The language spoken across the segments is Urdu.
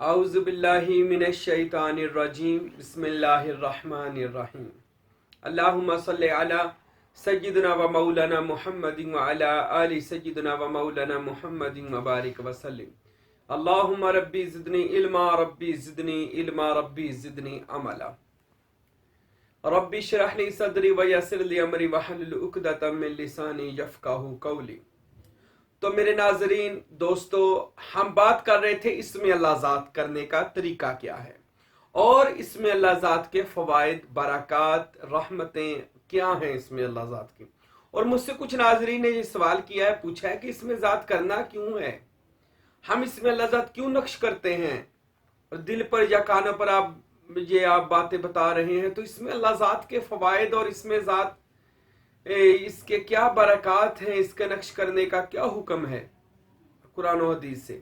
اعوذ باللہ من الشیطان الرجیم بسم اللہ الرحمن الرحیم اللہم صلی علی سیدنا و مولانا محمد وعلی آل سیدنا و مولانا محمد وبارک وسلم اللہم ربی زدنی علما ربی زدنی علما ربی زدنی عملا ربی اشرح لی صدری ویسر لی امری واحلل عقدۃ من لسانی یفقہوا قولی۔ تو میرے ناظرین دوستو، ہم بات کر رہے تھے اسم اللہ ذات کرنے کا طریقہ کیا ہے اور اسم اللہ ذات کے فوائد، برکات، رحمتیں کیا ہیں اسم اللہ ذات کی۔ اور مجھ سے کچھ ناظرین نے یہ سوال کیا ہے، پوچھا ہے کہ اسم ذات کرنا کیوں ہے، ہم اسم اللہ ذات کیوں نقش کرتے ہیں، اور دل پر یا کانوں پر آپ باتیں بتا رہے ہیں، تو اسم اللہ ذات کے فوائد اور اسم ذات اس کے کیا برکات ہیں، اس کے نقش کرنے کا کیا حکم ہے قرآن و حدیث سے۔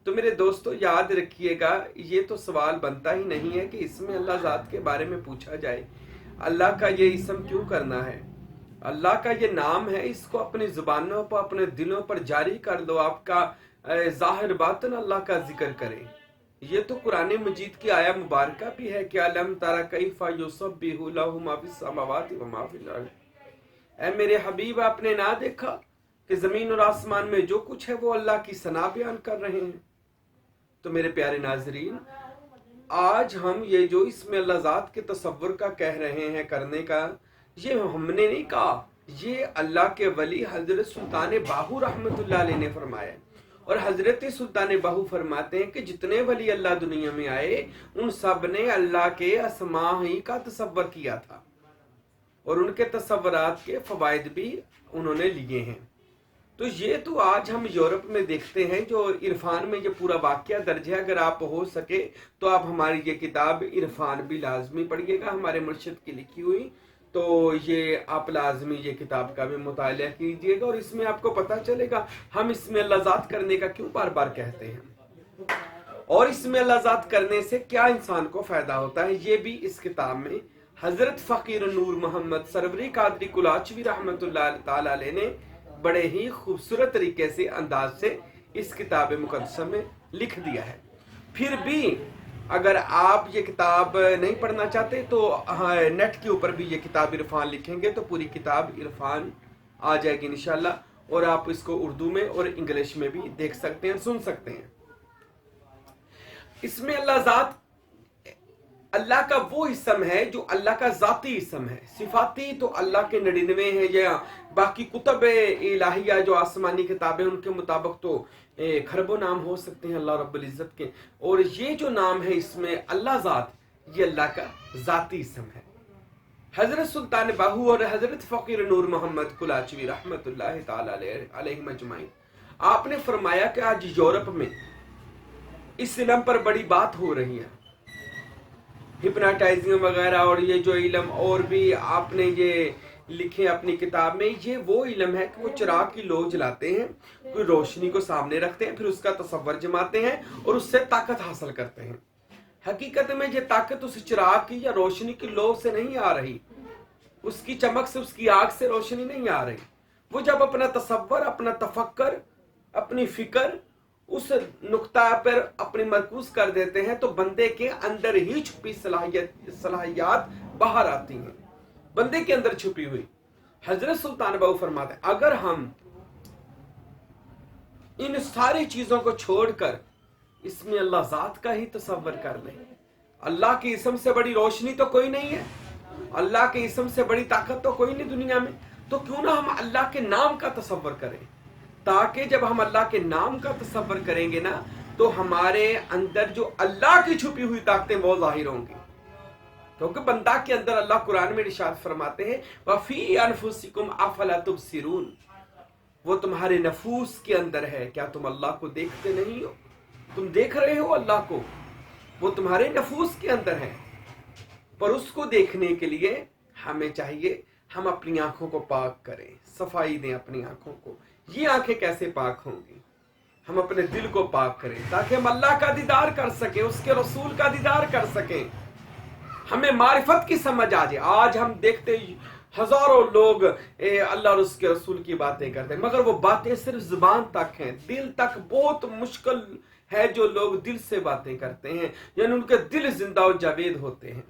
تو میرے دوستو یاد رکھیے گا، یہ تو سوال بنتا ہی نہیں ہے کہ اسم اللہ ذات کے بارے میں پوچھا جائے، اللہ کا یہ اسم کیوں کرنا ہے، اللہ کا یہ نام ہے، اس کو اپنی زبانوں پر اپنے دلوں پر جاری کر دو، آپ کا ظاہر باطن اللہ کا ذکر کرے۔ یہ تو قرآن مجید کی آیہ مبارکہ بھی ہے کہ الم تر کیف یسبح لہ ما فی السماوات و ما فی الارض۔ اے میرے حبیب، آپ نے نہ دیکھا کہ زمین اور آسمان میں جو کچھ ہے وہ اللہ کی ثنا بیان کر رہے ہیں۔ تو میرے پیارے ناظرین، آج ہم یہ جو اسم اللہ ذات کے تصور کا کہہ رہے ہیں کرنے کا، یہ ہم نے نہیں کہا، یہ اللہ کے ولی حضرت سلطان باہو رحمۃ اللہ علیہ نے فرمایا ہے۔ اور حضرت سلطان باہو فرماتے ہیں کہ جتنے ولی اللہ دنیا میں آئے ان سب نے اللہ کے اسماء ہی کا تصور کیا تھا، اور ان کے تصورات کے فوائد بھی انہوں نے لیے ہیں۔ تو یہ تو آج ہم یورپ میں دیکھتے ہیں، جو عرفان میں یہ پورا واقعہ درج ہے۔ اگر آپ ہو سکے تو آپ ہماری یہ کتاب عرفان بھی لازمی پڑھیے گا، ہمارے مرشد کی لکھی ہوئی، تو یہ آپ لازمی یہ کتاب کا بھی مطالعہ کیجیے گا، اور اس میں آپ کو پتہ چلے گا ہم اسم اللہ ذات کرنے کا کیوں بار بار کہتے ہیں، اور اسم اللہ ذات کرنے سے کیا انسان کو فائدہ ہوتا ہے۔ یہ بھی اس کتاب میں حضرت فقیر نور محمد سروری قادری کلاچوی رحمۃ اللہ تعالی علیہ نے بڑے ہی خوبصورت طریقے سے انداز سے اس کتاب مقدسہ میں لکھ دیا ہے۔ پھر بھی اگر آپ یہ کتاب نہیں پڑھنا چاہتے تو نیٹ کے اوپر بھی یہ کتاب عرفان لکھیں گے تو پوری کتاب عرفان آ جائے گی انشاءاللہ، اور آپ اس کو اردو میں اور انگلش میں بھی دیکھ سکتے ہیں، سن سکتے ہیں۔ اس میں اللہ ذات اللہ کا وہ اسم ہے جو اللہ کا ذاتی اسم ہے، صفاتی تو اللہ کے 99 ہیں، یا باقی کتب الہیہ جو آسمانی کتابیں ان کے مطابق تو کھربوں نام ہو سکتے ہیں اللہ رب العزت کے، اور یہ جو نام ہے اس میں اللہ ذات، یہ اللہ کا ذاتی اسم ہے۔ حضرت سلطان باہو اور حضرت فقیر نور محمد کلاچوی رحمۃ اللہ تعالی علیہ مجمعین، آپ نے فرمایا کہ آج یورپ میں اس علم پر بڑی بات ہو رہی ہے، ہپناٹائزنگ وغیرہ، اور یہ جو علم اور بھی آپ نے یہ لکھے اپنی کتاب میں، یہ وہ علم ہے کہ وہ چراغ کی لو جلاتے ہیں، کوئی روشنی کو سامنے رکھتے ہیں، پھر اس کا تصور جماتے ہیں اور اس سے طاقت حاصل کرتے ہیں۔ حقیقت میں یہ طاقت اس چراغ کی یا روشنی کی لو سے نہیں آ رہی، اس کی چمک سے، اس کی آگ سے روشنی نہیں آ رہی۔ وہ جب اپنا تصور، اپنا تفکر، اپنی فکر اس نقطہ پر اپنی مرکوز کر دیتے ہیں تو بندے کے اندر ہی چھپی صلاحیات باہر آتی ہیں، بندے کے اندر چھپی ہوئی۔ حضرت سلطان باہو فرماتے ہیں اگر ہم ان ساری چیزوں کو چھوڑ کر اس میں اللہ ذات کا ہی تصور کر لیں، اللہ کے اسم سے بڑی روشنی تو کوئی نہیں ہے، اللہ کے اسم سے بڑی طاقت تو کوئی نہیں دنیا میں، تو کیوں نہ ہم اللہ کے نام کا تصور کریں، تاکہ جب ہم اللہ کے نام کا تصور کریں گے نا تو ہمارے اندر جو اللہ کی چھپی ہوئی طاقتیں وہ ظاہر ہوں گی۔ کیونکہ بندہ کے اندر اللہ قرآن میں ارشاد فرماتے ہیں وَفِي أَنفُسِكُمْ أَفَلَا تُبْصِرُونَ، وہ تمہارے نفوس کے اندر ہے، کیا تم اللہ کو دیکھتے نہیں ہو؟ تم دیکھ رہے ہو اللہ کو، وہ تمہارے نفوس کے اندر ہے، پر اس کو دیکھنے کے لیے ہمیں چاہیے ہم اپنی آنکھوں کو پاک کریں، صفائی دیں اپنی آنکھوں کو۔ یہ آنکھیں کیسے پاک ہوں گی؟ ہم اپنے دل کو پاک کریں تاکہ ہم اللہ کا دیدار کر سکیں، اس کے رسول کا دیدار کر سکیں، ہمیں معرفت کی سمجھ آ جائے۔ آج ہم دیکھتے ہزاروں لوگ اللہ اور اس کے رسول کی باتیں کرتے ہیں، مگر وہ باتیں صرف زبان تک ہیں، دل تک بہت مشکل ہے جو لوگ دل سے باتیں کرتے ہیں، یعنی ان کے دل زندہ و جاوید ہوتے ہیں۔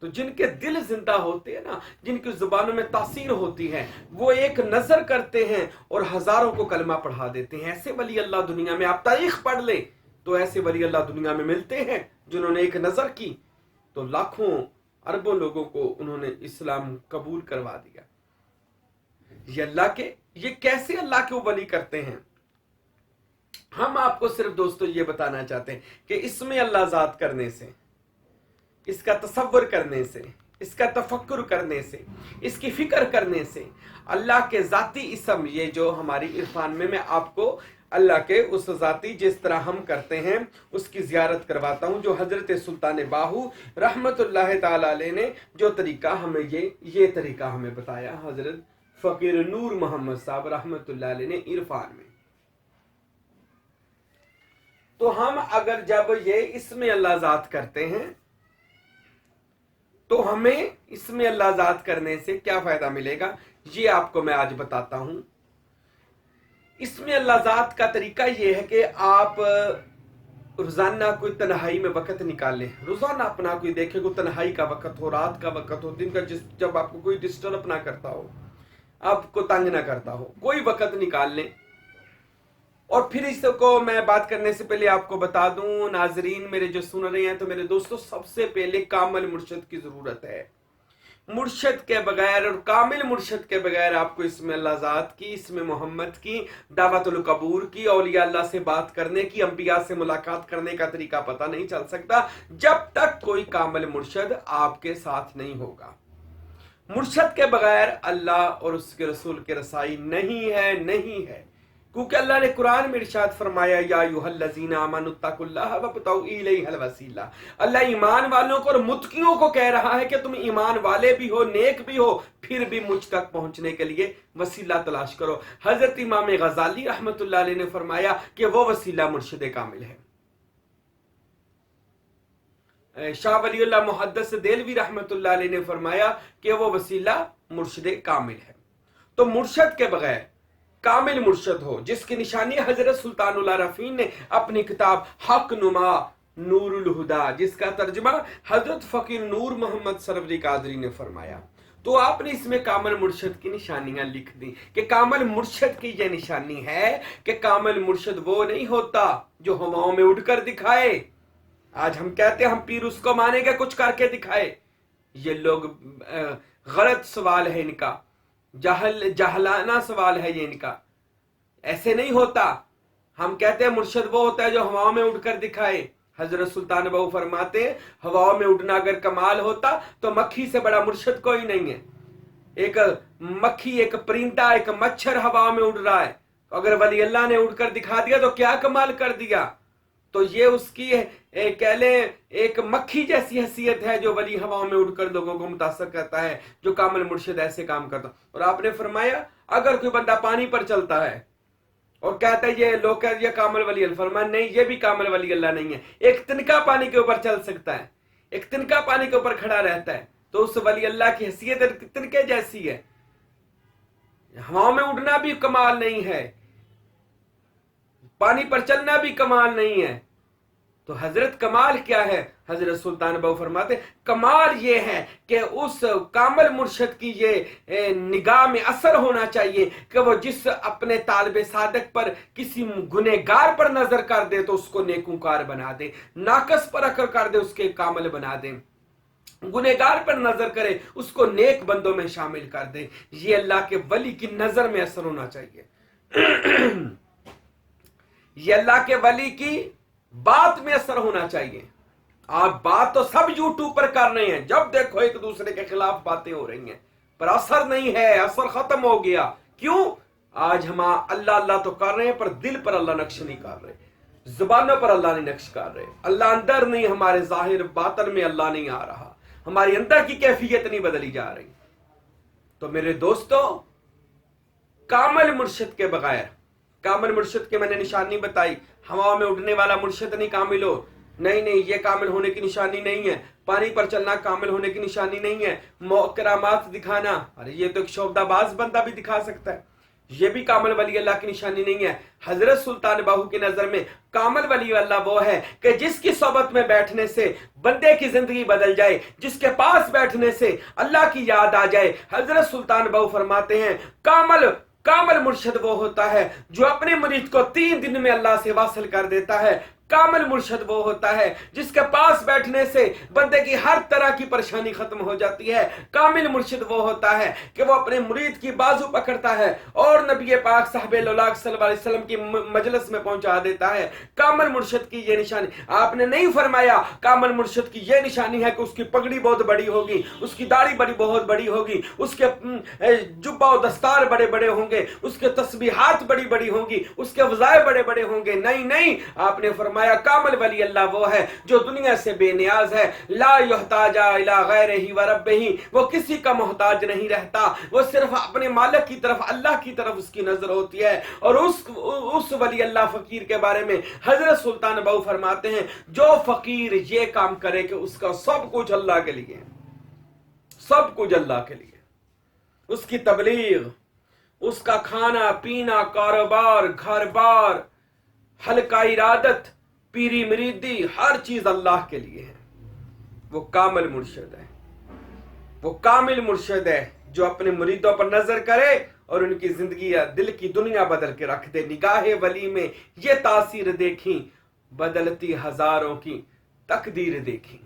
تو جن کے دل زندہ ہوتے ہیں نا، جن کی زبانوں میں تاثیر ہوتی ہے، وہ ایک نظر کرتے ہیں اور ہزاروں کو کلمہ پڑھا دیتے ہیں۔ ایسے ولی اللہ دنیا میں، آپ تاریخ پڑھ لیں تو ایسے ولی اللہ دنیا میں ملتے ہیں جنہوں نے ایک نظر کی تو لاکھوں اربوں لوگوں کو انہوں نے اسلام قبول کروا دیا۔ یہ کیسے اللہ کے ولی کرتے ہیں؟ ہم آپ کو صرف دوستو یہ بتانا چاہتے ہیں کہ اس میں اللہ ذات کرنے سے، اس کا تصور کرنے سے، اس کا تفکر کرنے سے، اس کی فکر کرنے سے اللہ کے ذاتی اسم، یہ جو ہماری عرفان میں آپ کو اللہ کے اس ذاتی جس طرح ہم کرتے ہیں اس کی زیارت کرواتا ہوں، جو حضرت سلطان باہو رحمت اللہ تعالی علیہ نے جو طریقہ ہمیں یہ طریقہ ہمیں بتایا، حضرت فقیر نور محمد صاحب رحمت اللہ علیہ نے عرفان میں۔ تو ہم اگر جب یہ اسم اللہ ذات کرتے ہیں تو ہمیں اسم اللہ ذات کرنے سے کیا فائدہ ملے گا، یہ آپ کو میں آج بتاتا ہوں۔ اسم اللہ ذات کا طریقہ یہ ہے کہ آپ روزانہ کوئی تنہائی میں وقت نکال لیں، روزانہ اپنا کوئی دیکھے، کوئی تنہائی کا وقت ہو، رات کا وقت ہو، دن کا، جب آپ کو کوئی ڈسٹرب نہ کرتا ہو، آپ کو تنگ نہ کرتا ہو، کوئی وقت نکال لیں۔ اور پھر اس کو میں بات کرنے سے پہلے آپ کو بتا دوں، ناظرین میرے جو سن رہے ہیں، تو میرے دوستو سب سے پہلے کامل مرشد کی ضرورت ہے۔ مرشد کے بغیر اور کامل مرشد کے بغیر آپ کو اسم اللہ ذات کی، اسم محمد کی، دعوت القبور کی، اولیاء اللہ سے بات کرنے کی، انبیاء سے ملاقات کرنے کا طریقہ پتہ نہیں چل سکتا جب تک کوئی کامل مرشد آپ کے ساتھ نہیں ہوگا۔ مرشد کے بغیر اللہ اور اس کے رسول کے رسائی نہیں ہے، کیونکہ اللہ نے قرآن میں ارشاد فرمایا یا ایھا الذین آمنوا اتقوا اللہ وابتغوا الیہ الوسیلہ۔ اللہ ایمان والوں کو اور متقیوں کو کہہ رہا ہے کہ تم ایمان والے بھی ہو، نیک بھی ہو، پھر بھی مجھ تک پہنچنے کے لیے وسیلہ تلاش کرو۔ حضرت امام غزالی رحمت اللہ علیہ نے فرمایا کہ وہ وسیلہ مرشد کامل ہے۔ شاہ ولی اللہ محدث دہلوی رحمت اللہ علیہ نے فرمایا کہ وہ وسیلہ مرشد کامل ہے۔ تو مرشد کے بغیر کامل مرشد ہو، جس کی نشانی حضرت سلطان العارفین نے اپنی کتاب حق نما نور الہدا، جس کا ترجمہ حضرت فقیر نور محمد سروری قادری نے فرمایا، تو آپ نے اس میں کامل مرشد کی نشانیاں لکھ دی کہ کامل مرشد کی یہ نشانی ہے کہ کامل مرشد وہ نہیں ہوتا جو ہواؤں میں اڑ کر دکھائے۔ آج ہم کہتے ہیں ہم پیر اس کو مانیں گے کچھ کر کے دکھائے، یہ لوگ غلط سوال ہے ان کا، جہلانہ سوال ہے یہ ان کا، ایسے نہیں ہوتا۔ ہم کہتے ہیں مرشد وہ ہوتا ہے جو ہواؤں میں اڑ کر دکھائے۔ حضرت سلطان بہو فرماتے ہیں ہواؤں میں اڑنا اگر کمال ہوتا تو مکھی سے بڑا مرشد کوئی نہیں ہے۔ ایک مکھی، ایک پرندہ، ایک مچھر ہواؤں میں اڑ رہا ہے، اگر ولی اللہ نے اڑ کر دکھا دیا تو کیا کمال کر دیا۔ تو یہ اس کی کہہ لیں ایک مکھی جیسی حیثیت ہے جو ولی ہواؤں میں اڑ کر لوگوں کو متاثر کرتا ہے، جو کامل مرشد ایسے کام کرتا۔ اور آپ نے فرمایا اگر کوئی بندہ پانی پر چلتا ہے اور کہتا ہے یہ لوگ کہتے ہیں کامل ولی اللہ، فرمایا نہیں، یہ بھی کامل ولی اللہ نہیں ہے۔ ایک تنکا پانی کے اوپر چل سکتا ہے، ایک تنکا پانی کے اوپر کھڑا رہتا ہے، تو اس ولی اللہ کی حیثیت تنکے جیسی ہے۔ ہواؤں میں اڑنا بھی کمال نہیں ہے، پانی پر چلنا بھی کمال نہیں ہے، تو حضرت کمال کیا ہے؟ حضرت سلطان بہو فرماتے کمال یہ ہے کہ اس کامل مرشد کی یہ نگاہ میں اثر ہونا چاہیے کہ وہ جس اپنے طالب صادق پر کسی گنہگار پر نظر کر دے تو اس کو نیکوکار بنا دے، ناقص پر اثر کر دے اس کے کامل بنا دے، گنہگار پر نظر کرے اس کو نیک بندوں میں شامل کر دے۔ یہ اللہ کے ولی کی نظر میں اثر ہونا چاہیے، یہ اللہ کے ولی کی بات میں اثر ہونا چاہیے۔ آپ بات تو سب یوٹیوب پر کر رہے ہیں، جب دیکھو ایک دوسرے کے خلاف باتیں ہو رہی ہیں، پر اثر نہیں ہے، اثر ختم ہو گیا۔ کیوں؟ آج ہم اللہ اللہ تو کر رہے ہیں پر دل پر اللہ نقش نہیں کر رہے، زبانوں پر اللہ نہیں نقش کر رہے، اللہ اندر نہیں، ہمارے ظاہر باطن میں اللہ نہیں آ رہا، ہماری اندر کی کیفیت نہیں بدلی جا رہی۔ تو میرے دوستو، کامل مرشد کے بغیر، کامل مرشد کے میں نے نشانی بتائی، ہوا میں اڑنے والا مرشد نہیں کامل ہو، نہیں یہ کامل ہونے کی نشانی نہیں ہے۔ پانی پر چلنا کامل ہونے کی نشانی نہیں ہے۔ کرامات دکھانا، ارے یہ تو ایک شعبدہ باز بندہ بھی دکھا سکتا ہے، یہ بھی کامل ولی اللہ کی نشانی نہیں ہے۔ حضرت سلطان باہو کی نظر میں کامل ولی اللہ وہ ہے کہ جس کی صحبت میں بیٹھنے سے بندے کی زندگی بدل جائے، جس کے پاس بیٹھنے سے اللہ کی یاد آ جائے۔ حضرت سلطان باہو فرماتے ہیں کامل مرشد وہ ہوتا ہے جو اپنے مرید کو 3 دن میں اللہ سے واصل کر دیتا ہے۔ کامل مرشد وہ ہوتا ہے جس کے پاس بیٹھنے سے بندے کی ہر طرح کی پریشانی ختم ہو جاتی ہے۔ کامل مرشد وہ ہوتا ہے کہ وہ اپنے مرید کی بازو پکڑتا ہے اور نبی پاک صاحب الاولاق صلی اللہ علیہ وسلم کی مجلس میں پہنچا دیتا ہے۔ کامل مرشد کی یہ نشانی آپ نے نہیں فرمایا کامل مرشد کی یہ نشانی ہے کہ اس کی پگڑی بہت بڑی ہوگی، اس کی داڑھی بہت بڑی ہوگی، اس کے جبہ و دستار بڑے بڑے ہوں گے، اس کے تسبیحات بڑی بڑی ہوں گی، اس کے وظائف بڑے بڑے ہوں گے۔ نہیں، آپ نے فرمایا کامل ولی اللہ وہ ہے جو دنیا سے بے نیاز ہے، لا یحتاج الی غیرہ و ربہ، وہ کسی کا محتاج نہیں رہتا، وہ صرف اپنے مالک کی طرف اللہ کی طرف اس کی نظر ہوتی ہے۔ اور اس ولی اللہ فقیر کے بارے میں حضرت سلطان باہو فرماتے ہیں جو فقیر یہ کام کرے کہ اس کا سب کچھ اللہ کے لیے، سب کچھ اللہ کے لیے، اس کی تبلیغ، اس کا کھانا پینا، کاروبار، گھر بار، حلقہ ارادت، پیری مریدی، ہر چیز اللہ کے لیے ہے، وہ کامل مرشد ہے۔ وہ کامل مرشد ہے جو اپنے مریدوں پر نظر کرے اور ان کی زندگی یا دل کی دنیا بدل کے رکھ دے۔ نگاہ ولی میں یہ تاثیر دیکھیں، بدلتی ہزاروں کی تقدیر دیکھیں۔